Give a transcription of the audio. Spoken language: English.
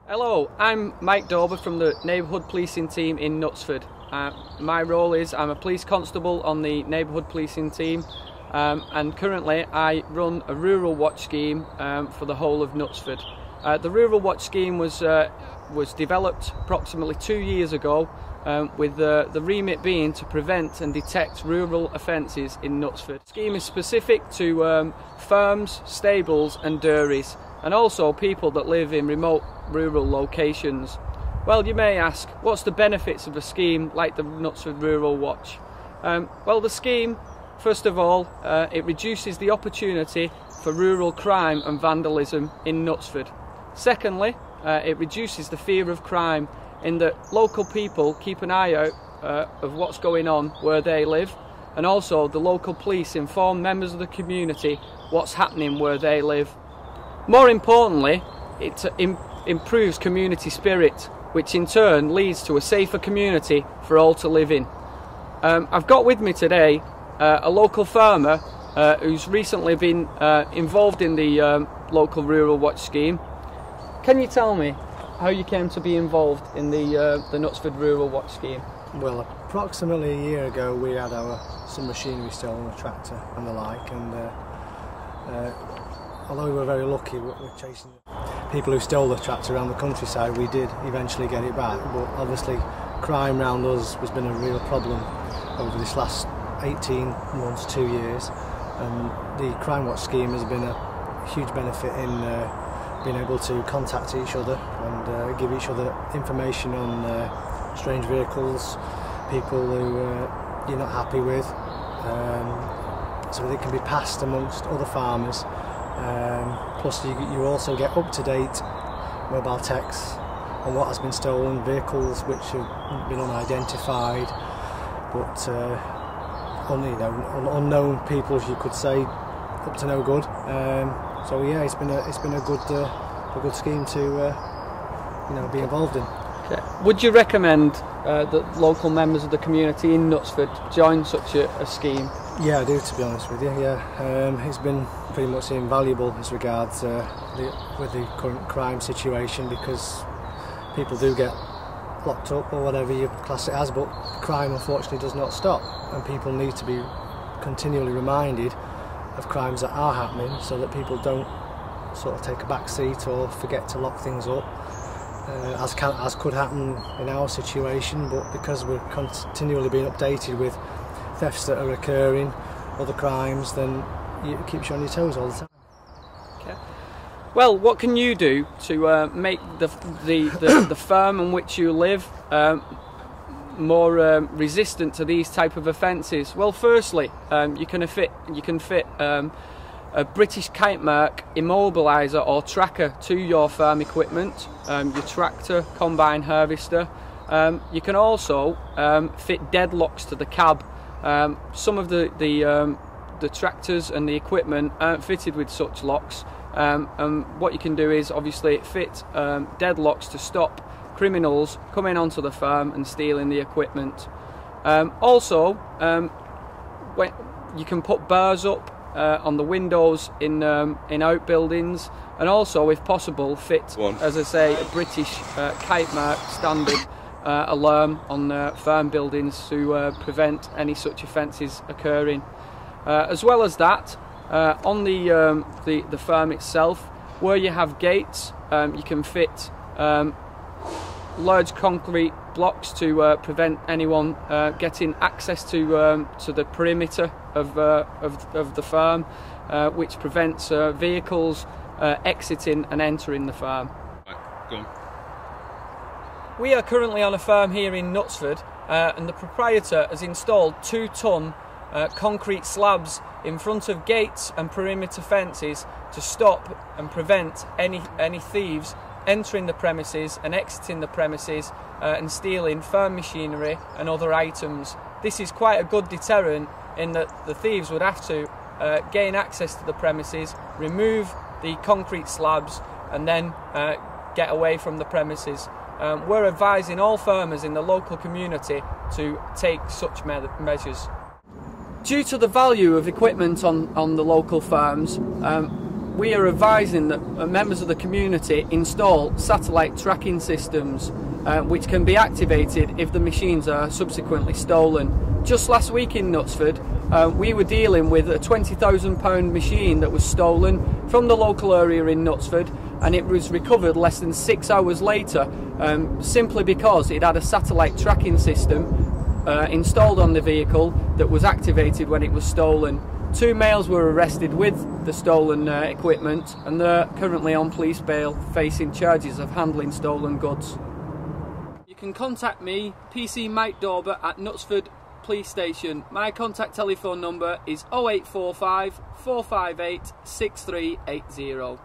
Hello, I'm Mike Dawber from the Neighbourhood Policing Team in Knutsford. My role is I'm a police constable on the Neighbourhood Policing Team, and currently I run a rural watch scheme for the whole of Knutsford. The rural watch scheme was developed approximately 2 years ago, with the remit being to prevent and detect rural offences in Knutsford. The scheme is specific to firms, stables and dairies, and also people that live in remote rural locations. Well, you may ask, what's the benefits of a scheme like the Knutsford Rural Watch? Well, the scheme, first of all, it reduces the opportunity for rural crime and vandalism in Knutsford. Secondly, it reduces the fear of crime in that local people keep an eye out of what's going on where they live, and also the local police inform members of the community what's happening where they live. More importantly, it improves community spirit, which in turn leads to a safer community for all to live in. I've got with me today a local farmer who's recently been involved in the local Rural Watch scheme. Can you tell me how you came to be involved in the Knutsford Rural Watch scheme? Well, approximately a year ago we had some machinery stolen, a tractor and the like, and although we were very lucky with chasing people who stole the tractor around the countryside, we did eventually get it back. But obviously crime around us has been a real problem over this last 18 months, 2 years, and the Crime Watch scheme has been a huge benefit in being able to contact each other and give each other information on strange vehicles, people who you're not happy with, so that it can be passed amongst other farmers. Plus you also get up-to-date mobile texts on what has been stolen, vehicles which have been unidentified, but unknown people, you could say, up to no good. So yeah, it's been a good scheme to be involved in. Okay. Would you recommend that local members of the community in Knutsford join such a scheme? Yeah, I do, to be honest with you. Yeah, it's been pretty much invaluable as regards with the current crime situation, because people do get locked up or whatever you class it as, but crime unfortunately does not stop, and people need to be continually reminded of crimes that are happening, so that people don't sort of take a back seat or forget to lock things up, as could happen in our situation. But because we're continually being updated with thefts that are occurring, other crimes, then it keeps you on your toes all the time. Okay. Well, what can you do to make the firm in which you live more resistant to these type of offences? Well, firstly, you can fit a British kite mark immobiliser or tracker to your farm equipment, your tractor, combine harvester. You can also fit deadlocks to the cab. Some of the tractors and the equipment aren't fitted with such locks, and what you can do is obviously fit deadlocks to stop criminals coming onto the farm and stealing the equipment. Also, you can put bars up on the windows in outbuildings, and also, if possible, fit, as I say, a British kite mark standard alarm on farm buildings to prevent any such offences occurring. As well as that, on the farm itself, where you have gates, you can fit large concrete blocks to prevent anyone getting access to the perimeter of the farm, which prevents vehicles exiting and entering the farm. Right, go on. We are currently on a farm here in Knutsford, and the proprietor has installed 2-ton concrete slabs in front of gates and perimeter fences to stop and prevent any thieves entering the premises and exiting the premises and stealing farm machinery and other items. This is quite a good deterrent, in that the thieves would have to gain access to the premises, remove the concrete slabs, and then get away from the premises. We're advising all farmers in the local community to take such measures. Due to the value of equipment on the local farms, we are advising that members of the community install satellite tracking systems which can be activated if the machines are subsequently stolen. Just last week in Knutsford, we were dealing with a £20,000 machine that was stolen from the local area in Knutsford, and it was recovered less than 6 hours later, simply because it had a satellite tracking system installed on the vehicle that was activated when it was stolen. 2 males were arrested with the stolen equipment, and they're currently on police bail facing charges of handling stolen goods. You can contact me, P.C Mike Dawber, at Knutsford Police Station. My contact telephone number is 0845 458 6380.